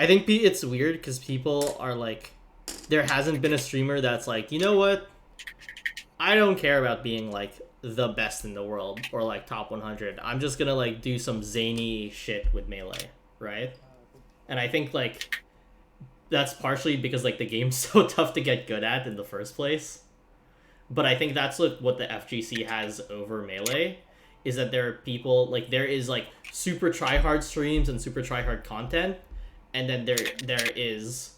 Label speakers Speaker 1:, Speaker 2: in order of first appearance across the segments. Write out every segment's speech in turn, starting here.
Speaker 1: I think it's weird because people are like, there hasn't been a streamer that's like, you know what? I don't care about being like the best in the world or like top 100. I'm just gonna like do some zany shit with Melee, right? And I think like that's partially because like the game's so tough to get good at in the first place. But I think that's what the FGC has over Melee is that there are people like there is like super tryhard streams and super tryhard content, and then there is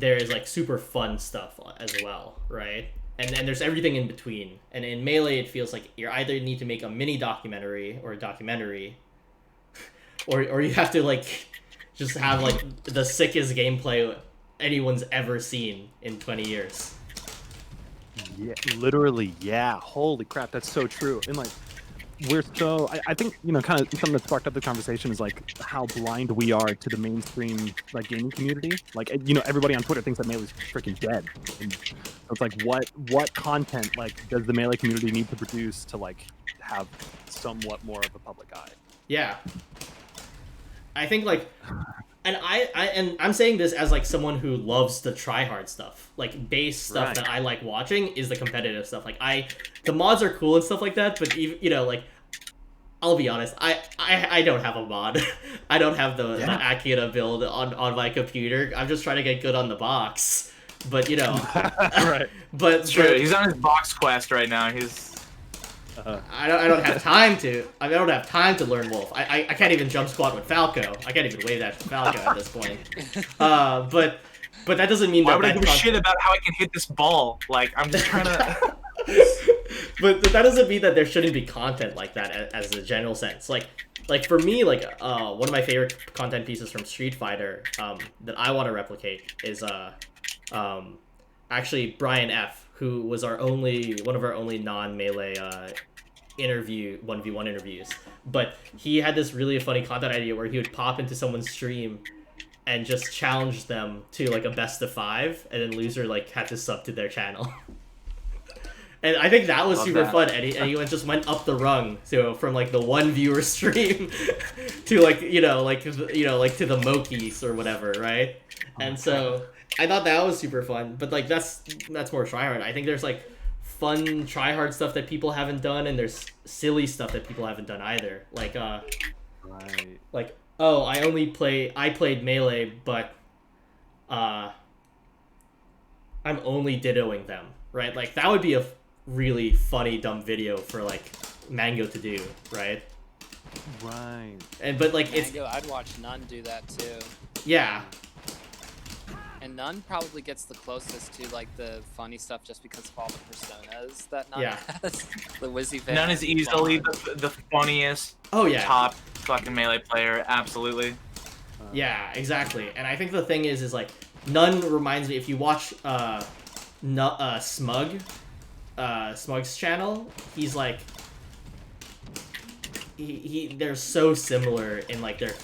Speaker 1: like super fun stuff as well, right? And then there's everything in between. And in Melee, it feels like you either need to make a mini documentary or a documentary, or you have to like just have like the sickest gameplay anyone's ever seen in 20 years.
Speaker 2: Yeah, literally, yeah. Holy crap, that's so true. And like, we're so I think kind of something that sparked up the conversation is like how blind we are to the mainstream like gaming community. Like everybody on Twitter thinks that Melee's freaking dead. And so it's like what content like does the Melee community need to produce to like have somewhat more of a public eye?
Speaker 1: Yeah, I think like, and I'm saying this as like someone who loves the try hard stuff, like base stuff that I like watching is the competitive stuff. Like the mods are cool and stuff like that, but even, like, I'll be honest, I don't have a mod. I don't have the Akira build on my computer. I'm just trying to get good on the box. But
Speaker 3: right.
Speaker 1: But
Speaker 3: it's true. He's on his box quest right now. He's.
Speaker 1: I don't have time to. I don't have time to learn Wolf. I can't even jump squat with Falco. I can't even wave that Falco at this point. But that doesn't mean
Speaker 3: Why
Speaker 1: that.
Speaker 3: Why would I give a shit about how I can hit this ball? Like I'm just trying to.
Speaker 1: But that doesn't mean that there shouldn't be content like that as a general sense. Like for me, like one of my favorite content pieces from Street Fighter that I want to replicate is actually Brian F, who was one of our only non-Melee 1v1 interviews. But he had this really funny content idea where he would pop into someone's stream and just challenge them to like a best of 5, and then loser like had to sub to their channel. And I think that was super fun. And he just went up the rung, so from like the one viewer stream to like to the Mokies or whatever, right? And so I thought that was super fun. But like that's more tryhard. I think there's like fun tryhard stuff that people haven't done, and there's silly stuff that people haven't done either. Like like I played Melee, but I'm only dittoing them, right? Like that would be a really funny dumb video for like Mango to do, right?
Speaker 2: Right.
Speaker 1: But like
Speaker 4: Mango, I'd watch None do that too.
Speaker 1: Yeah.
Speaker 4: And None probably gets the closest to like the funny stuff just because of all the personas that None has. The Wizzy fan.
Speaker 3: None is easily the funniest.
Speaker 1: Oh yeah. Top
Speaker 3: fucking Melee player, absolutely.
Speaker 1: Yeah, exactly. And I think the thing is like None reminds me, if you watch Smug's channel, he's like they're so similar in like their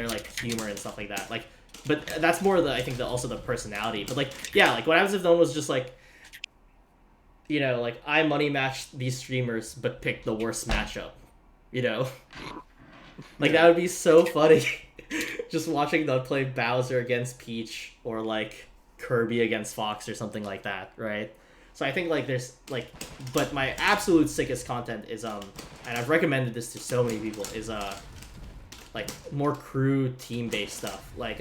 Speaker 1: like humor and stuff like that. Like, but that's more also the personality. But like, yeah, like what I was known was just like, like I money matched these streamers but picked the worst matchup, like that would be so funny. Just watching them play Bowser against Peach or like Kirby against Fox or something like that, right? So I think like there's like, but my absolute sickest content is and I've recommended this to so many people, is like more crew team based stuff. Like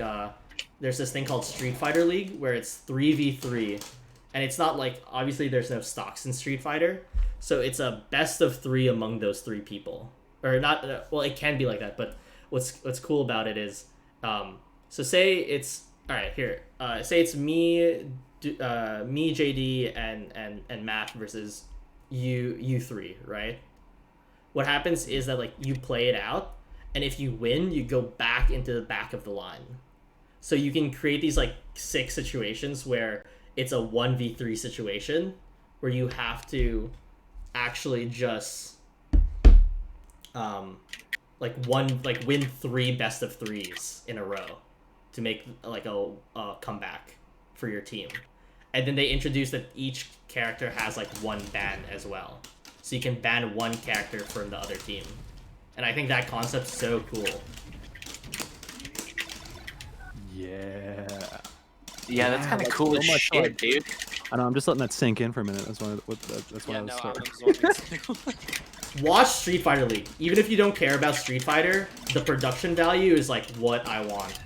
Speaker 1: there's this thing called Street Fighter League where it's 3v3, and it's not like, obviously there's no stocks in Street Fighter, so it's a best of 3 among those 3 people, or not. Well, it can be like that, but what's cool about it is so say it's say it's me, JD, and Matt versus you 3, right? What happens is that like you play it out, and if you win, you go back into the back of the line. So you can create these like 6 situations where it's a 1v3 situation where you have to actually just win 3 best of 3s in a row to make like a comeback for your team. And then they introduce that each character has like 1 ban as well, so you can ban 1 character from the other team. And I think that concept's so cool.
Speaker 2: Yeah.
Speaker 3: Yeah, that's kind of cool
Speaker 2: so
Speaker 3: as
Speaker 2: much
Speaker 3: shit,
Speaker 2: fun.
Speaker 3: dude.
Speaker 2: I know. I'm just letting that sink in for a minute. That's why. That's why
Speaker 4: Yeah,
Speaker 2: I was
Speaker 4: no, I'm
Speaker 2: starting.
Speaker 4: absorbing too.
Speaker 1: Watch Street Fighter League. Even if you don't care about Street Fighter, the production value is like what I want.